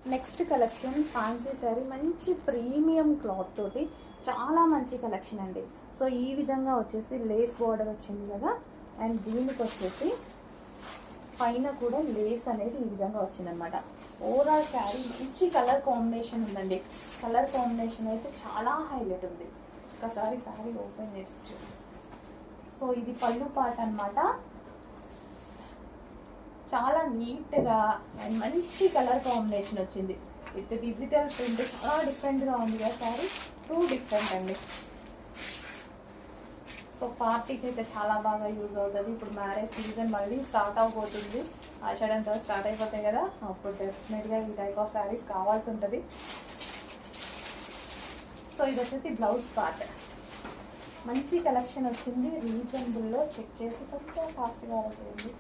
Next collection fancy sari, మంచి premium cloth తోటి చాలా మంచి కలెక్షన్ అండి. సో ఈ విధంగా వచ్చేసి లేస్ బార్డర్ వచ్చింది కదా, అండ్ దీనికి వచ్చేసి పైన కూడా లేస్ అనేది ఈ విధంగా వచ్చిందనమాట. ఓవరాల్ శారీ మంచి కలర్ కాంబినేషన్ ఉందండి. కలర్ కాంబినేషన్ అయితే చాలా హైలైట్ ఉంది. ఒకసారి శారీ ఓపెన్ చేసి, సో ఇది పళ్ళు పాట అనమాట. చాలా నీట్గా అండ్ మంచి కలర్ కాంబినేషన్ వచ్చింది విత్ డిజిటల్ ప్రింట్. చాలా డిఫరెంట్గా ఉంది కదా శారీ, టూ డిఫరెంట్ అండి. సో పార్టీకి అయితే చాలా బాగా యూజ్ అవుతుంది. ఇప్పుడు మ్యారేజ్ సీజన్ మళ్ళీ స్టార్ట్ అవబోతుంది, ఆషాఢంతో స్టార్ట్ అయిపోతాయి కదా, అప్పుడు డెఫినెట్గా ఈ టైప్ ఆఫ్ శారీస్ కావాల్సి ఉంటుంది. సో ఇది వచ్చేసి బ్లౌజ్ పార్ట్. మంచి కలెక్షన్ వచ్చింది, రీజనబుల్లో చెక్ చేసి కొంచెం ఫాస్ట్గా చేయండి.